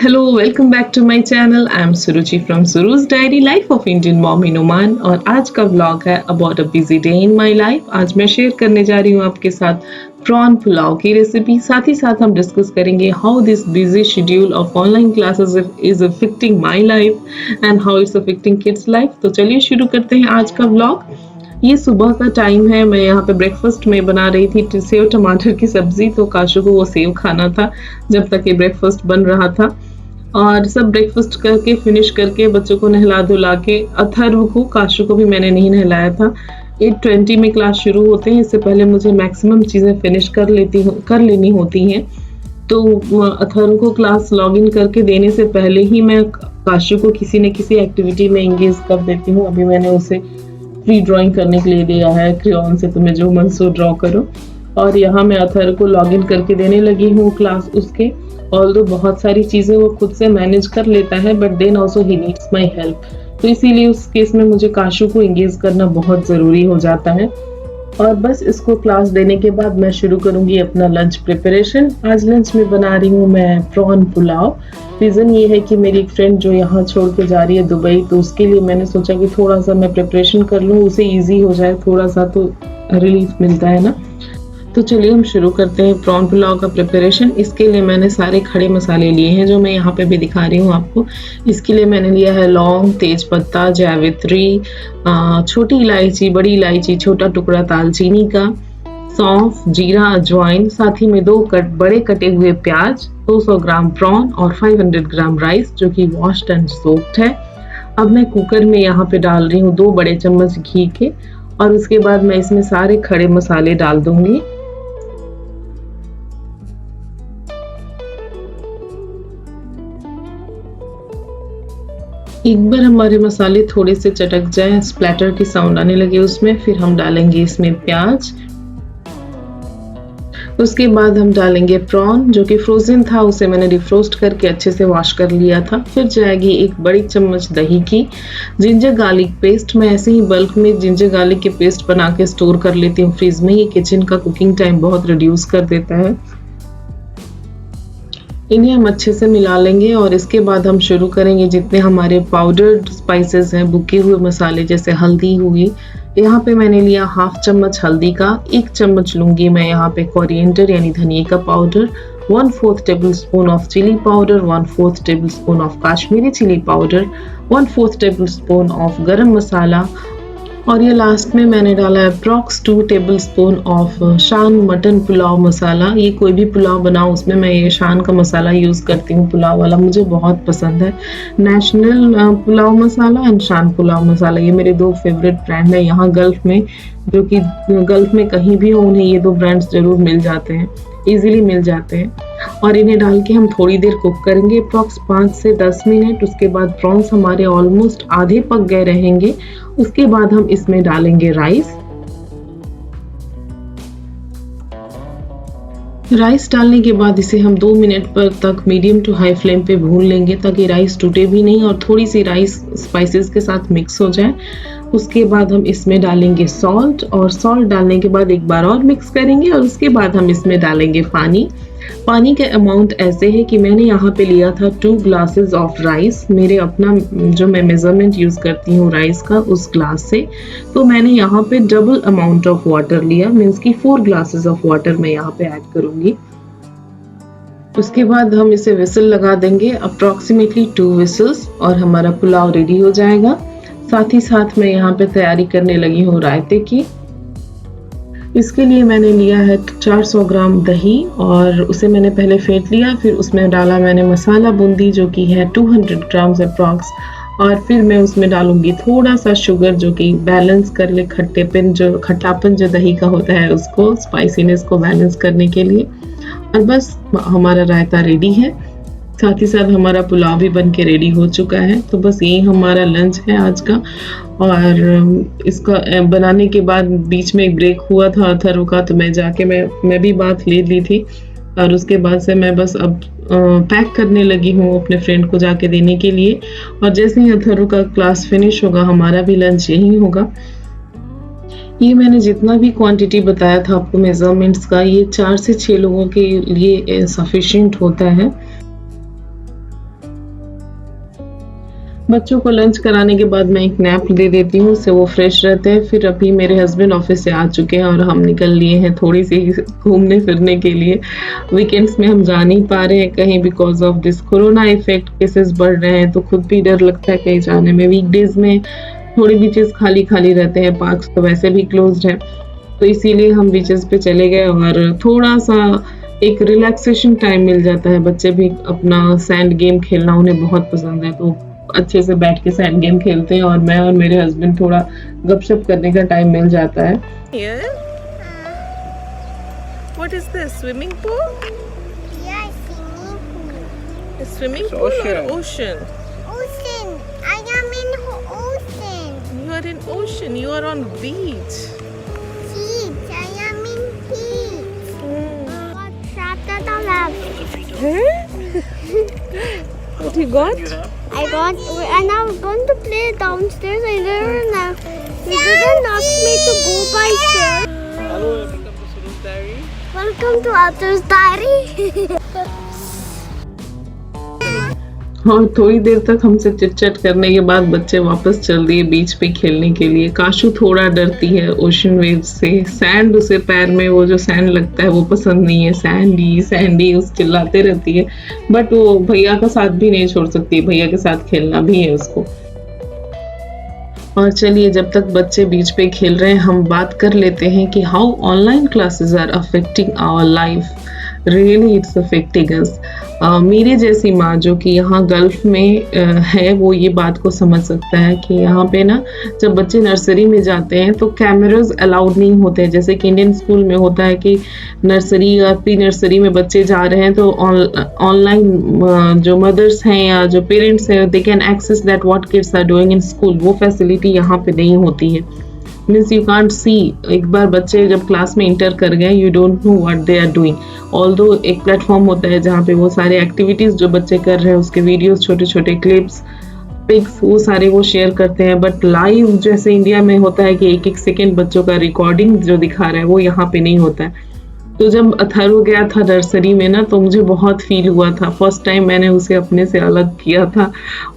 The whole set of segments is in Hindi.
hello, welcome back to my channel. I am Suruchi from Suru's Diary Life of Indian Mom in Oman और आज का व्लॉग है about a busy day in my life। आज मैं शेयर करने जा रही हूँ आपके साथ प्रॉन पुलाव की रेसिपी। साथ ही साथ हम डिस्कस करेंगे how this busy schedule of online classes is affecting my life and how it's affecting kids' life। तो चलिए शुरू करते हैं आज का व्लॉग। ये सुबह का टाइम है। मैं यहाँ पे ब्रेकफास्ट में बना रही थी सेव टमाटर की सब्जी, तो काशू को वो सेव खाना था जब तक ये ब्रेकफास्ट बन रहा था। और सब ब्रेकफास्ट करके फिनिश करके बच्चों को नहला धुला के अथर्व को, काशू को भी मैंने नहीं नहलाया था। 8:20 में क्लास शुरू होते हैं, इससे पहले मुझे मैक्सिमम चीज़ें फिनिश कर लेनी होती हैं। तो अथर्व को क्लास लॉगिन करके देने से पहले ही मैं काशू को किसी न किसी एक्टिविटी में इंगेज कर देती हूँ। अभी मैंने उसे फ्री ड्राइंग करने के लिए दिया है क्रेयॉन से, तुम्हें जो मन सो ड्रॉ करो। और यहाँ मैं अथर्व को लॉगिन करके देने लगी हूँ क्लास उसके। ऑल्दो बहुत सारी चीज़ें वो खुद से मैनेज कर लेता है, but then also he needs my help. तो इसीलिए उस केस में मुझे काशू को इंगेज करना बहुत ज़रूरी हो जाता है। और बस इसको क्लास देने के बाद मैं शुरू करूंगी अपना लंच प्रिपरेशन। आज लंच में बना रही हूँ मैं प्रॉन पुलाव। रीज़न ये है कि मेरी एक फ्रेंड जो यहाँ छोड़ के जा रही है दुबई, तो उसके लिए मैंने सोचा कि थोड़ा सा मैं प्रिपरेशन कर लूँ, उसे ईजी हो जाए, थोड़ा सा तो रिलीफ मिलता है ना। तो चलिए हम शुरू करते हैं प्रॉन पुलाव का प्रिपरेशन। इसके लिए मैंने सारे खड़े मसाले लिए हैं जो मैं यहाँ पे भी दिखा रही हूँ आपको। इसके लिए मैंने लिया है लौंग, तेज पत्ता, जावित्री, छोटी इलायची, बड़ी इलायची, छोटा टुकड़ा दालचीनी का, सौंफ, जीरा, अजवाइन, साथ ही में 2 बड़े कटे हुए प्याज, 200 ग्राम प्रॉन और 500 ग्राम राइस जो कि वॉश्ड एंड सोक्ड है। अब मैं कुकर में यहाँ पे डाल रही हूँ 2 बड़े चम्मच घी के, और उसके बाद मैं इसमें सारे खड़े मसाले डाल दूंगी। एक बार हमारे मसाले थोड़े से चटक जाए, स्प्लैटर की साउंड आने लगे उसमें, फिर हम डालेंगे इसमें प्याज। उसके बाद हम डालेंगे प्रॉन जो कि फ्रोजन था, उसे मैंने डिफ्रोस्ट करके अच्छे से वॉश कर लिया था। फिर जाएगी 1 बड़ी चम्मच दही की। जिंजर गार्लिक पेस्ट, मैं ऐसे ही बल्क में जिंजर गार्लिक के पेस्ट बना के स्टोर कर लेती हूँ फ्रीज में। ये किचन का कुकिंग टाइम बहुत रिड्यूस कर देता है। इन्हें हम अच्छे से मिला लेंगे और इसके बाद हम शुरू करेंगे जितने हमारे पाउडर्ड स्पाइसेस हैं, बुके हुए मसाले जैसे हल्दी हुई। यहाँ पे मैंने लिया 1/2 चम्मच हल्दी का, 1 चम्मच लूंगी मैं यहाँ पे कोरिएंडर यानी धनिया का powder, 1/4 tablespoon of chilli powder, 1/4 tablespoon of Kashmiri chilli powder, 1/4 tablespoon of garam masala, और ये लास्ट में मैंने डाला है approx 2 tablespoon of Shan mutton pulao masala. ये कोई भी पुलाव बनाओ उसमें मैं ये शान का मसाला यूज़ करती हूँ, पुलाव वाला मुझे बहुत पसंद है। नेशनल पुलाव मसाला एंड शान पुलाव मसाला, ये मेरे 2 फेवरेट ब्रांड है यहाँ गल्फ में, जो कि गल्फ में कहीं भी हो उन्हें ये 2 ब्रांड्स जरूर मिल जाते हैं, इजीली मिल जाते हैं। और इन्हें डाल के हम थोड़ी देर कुक करेंगे, अप्रॉक्स 5 से 10 मिनट। उसके बाद प्रॉन्स हमारे ऑलमोस्ट आधे पक गए रहेंगे। उसके बाद हम इसमें डालेंगे राइस। राइस डालने के बाद इसे हम 2 मिनट पर तक मीडियम टू हाई फ्लेम पे भून लेंगे ताकि राइस टूटे भी नहीं और थोड़ी सी राइस स्पाइसेस के साथ मिक्स हो जाए। उसके बाद हम इसमें डालेंगे सॉल्ट, और सॉल्ट डालने के बाद एक बार और मिक्स करेंगे, और उसके बाद हम इसमें डालेंगे पानी। पानी का अमाउंट ऐसे है कि मैंने यहाँ पे लिया था 2 ग्लासेस ऑफ राइस, मेरे अपना जो मैं मेजरमेंट यूज़ करती हूँ राइस का उस ग्लास से, तो मैंने यहाँ पे डबल अमाउंट ऑफ वाटर लिया, मीन्स की 4 ग्लासेस ऑफ वाटर मैं यहाँ पे ऐड करूँगी। उसके बाद हम इसे विसल लगा देंगे, अप्रॉक्सीमेटली 2 विसल्स, और हमारा पुलाव रेडी हो जाएगा। साथ ही साथ मैं यहाँ पे तैयारी करने लगी हूँ रायते की। इसके लिए मैंने लिया है 400 ग्राम दही, और उसे मैंने पहले फेंट लिया, फिर उसमें डाला मैंने मसाला बूंदी जो कि है 200 ग्राम्स अप्रॉक्स, और फिर मैं उसमें डालूंगी थोड़ा सा शुगर जो कि बैलेंस कर ले खट्टापन जो दही का होता है उसको, स्पाइसीनेस को बैलेंस करने के लिए। और बस हमारा रायता रेडी है, साथ ही साथ हमारा पुलाव भी बन के रेडी हो चुका है। तो बस यही हमारा लंच है आज का। और इसका बनाने के बाद बीच में एक ब्रेक हुआ था अथर्व का, तो मैं जाके मैं भी बात ले ली थी, और उसके बाद से मैं बस अब पैक करने लगी हूँ अपने फ्रेंड को जाके देने के लिए। और जैसे ही अथर्व का क्लास फिनिश होगा हमारा भी लंच यही होगा। ये मैंने जितना भी क्वांटिटी बताया था आपको मेजरमेंट्स का, ये 4 से 6 लोगों के लिए सफिशिएंट होता है। बच्चों को लंच कराने के बाद मैं एक नैप दे देती हूँ, उससे वो फ्रेश रहते हैं। फिर अभी मेरे हस्बैंड ऑफिस से आ चुके हैं और हम निकल लिए हैं थोड़ी सी घूमने फिरने के लिए। वीकेंड्स में हम जा नहीं पा रहे हैं कहीं because of this corona effect, cases बढ़ रहे हैं तो खुद भी डर लगता है कहीं जाने में। वीकडेज में थोड़ी बीचेस खाली खाली रहते हैं, पार्क्स तो वैसे भी क्लोज्ड हैं, तो इसीलिए हम बीचेस पे चले गए और थोड़ा सा एक रिलैक्सेशन टाइम मिल जाता है। बच्चे भी अपना सैंड गेम खेलना उन्हें बहुत पसंद है, तो अच्छे से बैठ के सैंड गेम खेलते हैं और मैं और मेरे हस्बैंड थोड़ा गपशप करने का टाइम मिल जाता है। Here? What is this? Swimming pool? Yeah, swimming pool. A swimming It's pool or ocean. ocean? Ocean. I am in ocean. You are in ocean. You are on beach. Beach. I am in beach. Got trapped at the lab. What you got? I got, and I was going to play downstairs. I didn't. You didn't ask me to go by stairs. Hello, welcome to Suru's Diary. Welcome to Arthur's Diary. और थोड़ी देर तक हमसे चिट-चैट करने के बाद बच्चे वापस चल दिए बीच पे खेलने के लिए। काशू थोड़ा डरती है ओशन वेव्स से, सैंड उसे पैर में वो जो सैंड लगता है वो पसंद नहीं है, सैंडी सैंडी उस चिल्लाते रहती है, बट वो भैया का साथ भी नहीं छोड़ सकती, भैया के साथ खेलना भी है उसको। और चलिए, जब तक बच्चे बीच पे खेल रहे हैं हम बात कर लेते हैं कि how online classes are affecting our life. Really it's affecting us. मेरे जैसी माँ जो कि यहाँ गल्फ में है वो ये बात को समझ सकता है कि यहाँ पे ना जब बच्चे नर्सरी में जाते हैं तो कैमरास अलाउड नहीं होते हैं, जैसे कि इंडियन स्कूल में होता है कि नर्सरी या प्री नर्सरी में बच्चे जा रहे हैं तो ऑनलाइन जो मदर्स हैं या जो पेरेंट्स हैं they can access that what kids are doing in school. वो फैसिलिटी यहाँ पे नहीं होती है। मीन्स यू कांट सी, एक बार बच्चे जब क्लास में इंटर कर गए you don't know what they are doing. Although एक प्लेटफॉर्म होता है जहाँ पे वो सारे एक्टिविटीज जो बच्चे कर रहे हैं उसके वीडियोस, छोटे छोटे क्लिप्स, पिक्स, वो सारे वो शेयर करते हैं, बट लाइव जैसे इंडिया में होता है कि एक एक सेकेंड बच्चों का रिकॉर्डिंग जो दिखा रहा है वो यहाँ पे नहीं होता है। तो जब अथर्व गया था नर्सरी में ना तो मुझे बहुत फील हुआ था, फर्स्ट टाइम मैंने उसे अपने से अलग किया था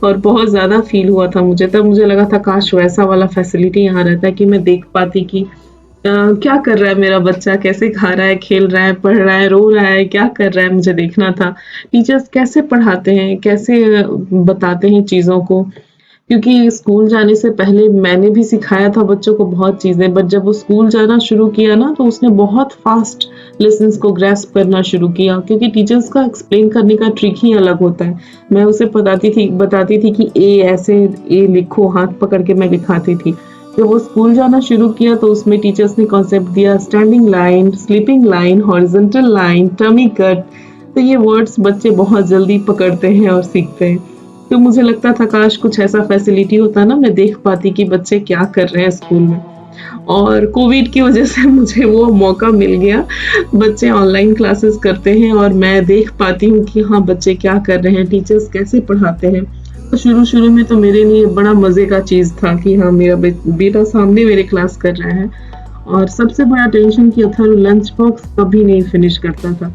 और बहुत ज़्यादा फील हुआ था मुझे। तब मुझे लगा था काश वैसा वाला फैसिलिटी यहाँ रहता कि मैं देख पाती कि क्या कर रहा है मेरा बच्चा, कैसे खा रहा है, खेल रहा है, पढ़ रहा है, रो रहा है, क्या कर रहा है, मुझे देखना था। टीचर्स कैसे पढ़ाते हैं, कैसे बताते हैं चीज़ों को, क्योंकि स्कूल जाने से पहले मैंने भी सिखाया था बच्चों को बहुत चीज़ें, बट जब वो स्कूल जाना शुरू किया ना तो उसने बहुत फास्ट लेसन्स को ग्रैस्प करना शुरू किया, क्योंकि टीचर्स का एक्सप्लेन करने का ट्रिक ही अलग होता है। मैं उसे बताती थी कि ए ऐसे, ए लिखो, हाथ पकड़ के मैं लिखाती थी। जब वो स्कूल जाना शुरू किया तो उसमें टीचर्स ने कॉन्सेप्ट दिया standing line, sleeping line, horizontal line, tummy cut. तो ये वर्ड्स बच्चे बहुत जल्दी पकड़ते हैं और सीखते हैं। तो मुझे लगता था काश कुछ ऐसा फैसिलिटी होता ना, मैं देख पाती कि बच्चे क्या कर रहे हैं स्कूल में। और कोविड की वजह से मुझे वो मौका मिल गया, बच्चे ऑनलाइन क्लासेस करते हैं और मैं देख पाती हूँ कि हाँ बच्चे क्या कर रहे हैं, टीचर्स कैसे पढ़ाते हैं। तो शुरू में तो मेरे लिए बड़ा मज़े का चीज़ था कि हाँ मेरा बेटा सामने मेरे क्लास कर रहा है। और सबसे बड़ा टेंशन कि अथर्व लंच बॉक्स कभी नहीं फिनिश करता था,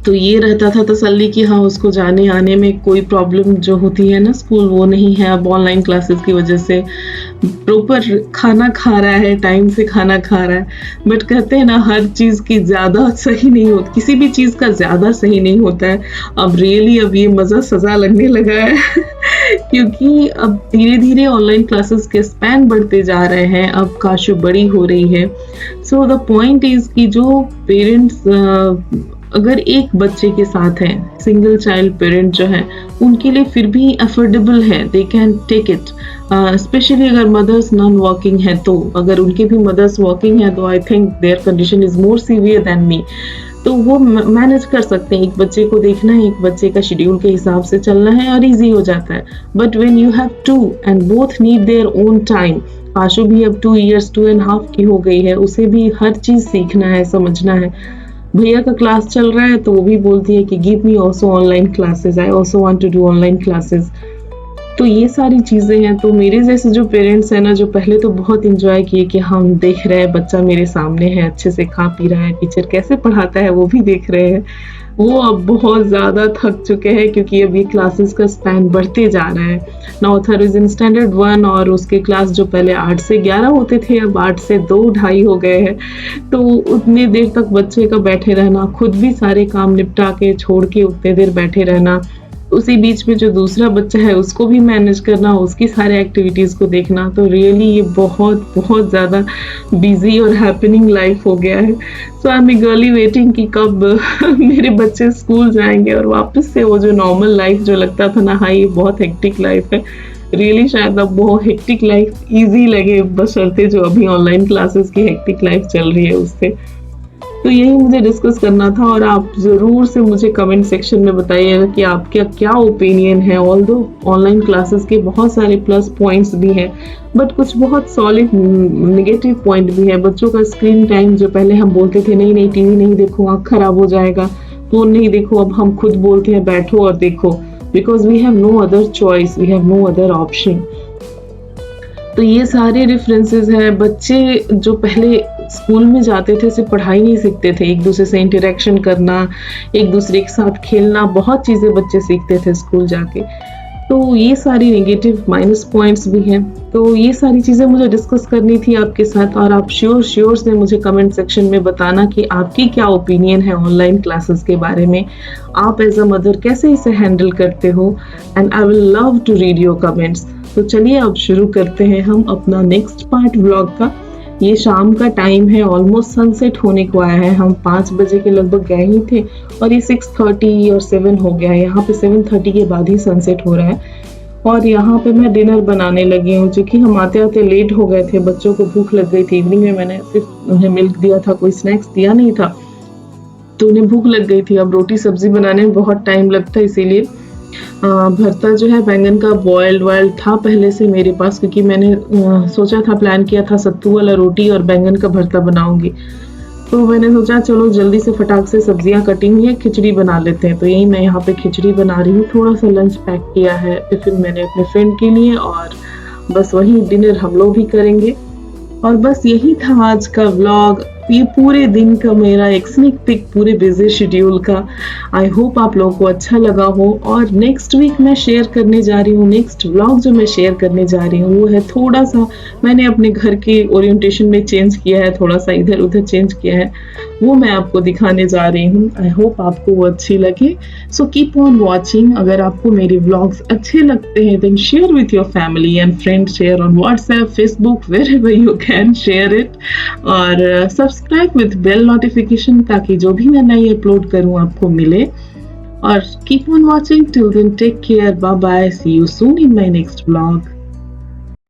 तो ये रहता था तसल्ली कि हाँ उसको जाने आने में कोई प्रॉब्लम जो होती है ना स्कूल वो नहीं है। अब ऑनलाइन क्लासेस की वजह से प्रॉपर खाना खा रहा है, टाइम से खाना खा रहा है। बट कहते हैं ना हर चीज़ की ज़्यादा सही नहीं होती, किसी भी चीज़ का ज़्यादा सही नहीं होता है। अब रियली अब ये मज़ा सज़ा लगने लगा है क्योंकि अब धीरे धीरे ऑनलाइन क्लासेस के स्पैन बढ़ते जा रहे हैं, अब काशू बड़ी हो रही है। सो द पॉइंट इज़ कि जो पेरेंट्स अगर एक बच्चे के साथ हैं, सिंगल चाइल्ड पेरेंट जो है उनके लिए फिर भी अफोर्डेबल है, they can take it. Specially अगर मदर्स नॉन वर्किंग है, तो अगर उनके भी मदर्स वर्किंग है तो I think their condition is more severe than me, तो वो मैनेज कर सकते हैं। एक बच्चे को देखना है, एक बच्चे का शेड्यूल के हिसाब से चलना है और इजी हो जाता है। But when you have to end both need their own time, Ashu भी अब 2 years 2.5 की हो गई है, उसे भी हर चीज़ सीखना है, समझना है। भैया का क्लास चल रहा है तो वो भी बोलती है कि give me also online classes, I also want to do online classes. तो ये सारी चीज़ें हैं, तो मेरे जैसे जो पेरेंट्स हैं ना, जो पहले तो बहुत एंजॉय किए कि हम देख रहे हैं बच्चा मेरे सामने है, अच्छे से खा पी रहा है, टीचर कैसे पढ़ाता है वो भी देख रहे हैं, वो अब बहुत ज़्यादा थक चुके हैं क्योंकि अब ये क्लासेस का स्पैन बढ़ते जा रहा है। नाउ इज इन स्टैंडर्ड 1 और उसके क्लास जो पहले 8 से 11 होते थे अब 8 से 2 ढाई हो गए हैं। तो उतनी देर तक बच्चे का बैठे रहना, खुद भी सारे काम निपटा के छोड़ के उतने देर बैठे रहना, उसी बीच में जो दूसरा बच्चा है उसको भी मैनेज करना, उसकी सारे एक्टिविटीज़ को देखना, तो रियली ये बहुत बहुत ज़्यादा बिजी और हैपनिंग लाइफ हो गया है। सो आई एम ईगरली वेटिंग कि कब मेरे बच्चे स्कूल जाएंगे और वापस से वो जो नॉर्मल लाइफ जो लगता था ना, हाँ ये बहुत हेक्टिक लाइफ है, रियली शायद अब वो हेक्टिक लाइफ ईजी लगे, बशर्ते जो अभी ऑनलाइन क्लासेस की हेक्टिक लाइफ चल रही है उससे। तो यही मुझे डिस्कस करना था और आप ज़रूर से मुझे कमेंट सेक्शन में बताइएगा कि आपका क्या ओपिनियन है। ऑल्दो ऑनलाइन क्लासेस के बहुत सारे प्लस पॉइंट्स भी हैं, बट कुछ बहुत सॉलिड नेगेटिव पॉइंट भी है। बच्चों का स्क्रीन टाइम, जो पहले हम बोलते थे नहीं टीवी नहीं देखो आँख खराब हो जाएगा, फोन नहीं देखो, अब हम खुद बोलते हैं बैठो और देखो, because we have no other choice, we have no other option. तो ये सारे डिफरेंसेस हैं। बच्चे जो पहले स्कूल में जाते थे सिर्फ पढ़ाई नहीं सीखते थे, एक दूसरे से इंटरेक्शन करना, एक दूसरे के साथ खेलना, बहुत चीज़ें बच्चे सीखते थे स्कूल जाके। तो ये सारी नेगेटिव माइनस पॉइंट्स भी हैं। तो ये सारी चीज़ें मुझे डिस्कस करनी थी आपके साथ और आप श्योर से मुझे कमेंट सेक्शन में बताना कि आपकी क्या ओपिनियन है ऑनलाइन क्लासेस के बारे में, आप एज अ मदर कैसे इसे हैंडल करते हो, and I will love to read your comments. तो चलिए अब शुरू करते हैं हम अपना नेक्स्ट पार्ट व्लॉग का। ये शाम का टाइम है, ऑलमोस्ट सनसेट होने को आया है, हम 5 बजे के लगभग गए ही थे और ये 6:30 और 7 हो गया है, यहाँ पे 7:30 के बाद ही सनसेट हो रहा है। और यहाँ पे मैं डिनर बनाने लगी हूँ, क्योंकि हम आते आते लेट हो गए थे, बच्चों को भूख लग गई थी। इवनिंग में मैंने सिर्फ उन्हें मिल्क दिया था, कोई स्नैक्स दिया नहीं था, तो उन्हें भूख लग गई थी। अब रोटी सब्जी बनाने में बहुत टाइम लगता है, इसीलिए भरता जो है बैंगन का बॉइल्ड था पहले से मेरे पास, क्योंकि मैंने सोचा था, प्लान किया था सत्तू वाला रोटी और बैंगन का भरता बनाऊंगी। तो मैंने सोचा चलो जल्दी से फटाक से सब्जियां कटी हुई है, खिचड़ी बना लेते हैं। तो यही मैं यहाँ पे खिचड़ी बना रही हूँ। थोड़ा सा लंच पैक किया है टिफिन मैंने अपने फ्रेंड के लिए, और बस वही डिनर हम लोग भी करेंगे। और बस यही था आज का व्लॉग, ये पूरे दिन का मेरा एक स्निक पिक पूरे बिजी शेड्यूल का। आई होप आप लोगों को अच्छा लगा हो। और नेक्स्ट वीक मैं शेयर करने जा रही हूँ, नेक्स्ट व्लॉग जो मैं शेयर करने जा रही हूँ वो है, थोड़ा सा मैंने अपने घर के ओरिएंटेशन में चेंज किया है, थोड़ा सा इधर उधर चेंज किया है, वो मैं आपको दिखाने जा रही हूँ। आई होप आपको वो अच्छी लगे। So keep on watching. अगर आपको मेरे व्लॉग्स अच्छे लगते हैं then share with your family and friends, share on WhatsApp, Facebook, wherever you can share it. और सब्सक्राइब विथ बेल नोटिफिकेशन, ताकि जो भी मैं नई अपलोड करूँ आपको मिले। और keep on watching till then, take care, bye bye, see you soon in my next vlog.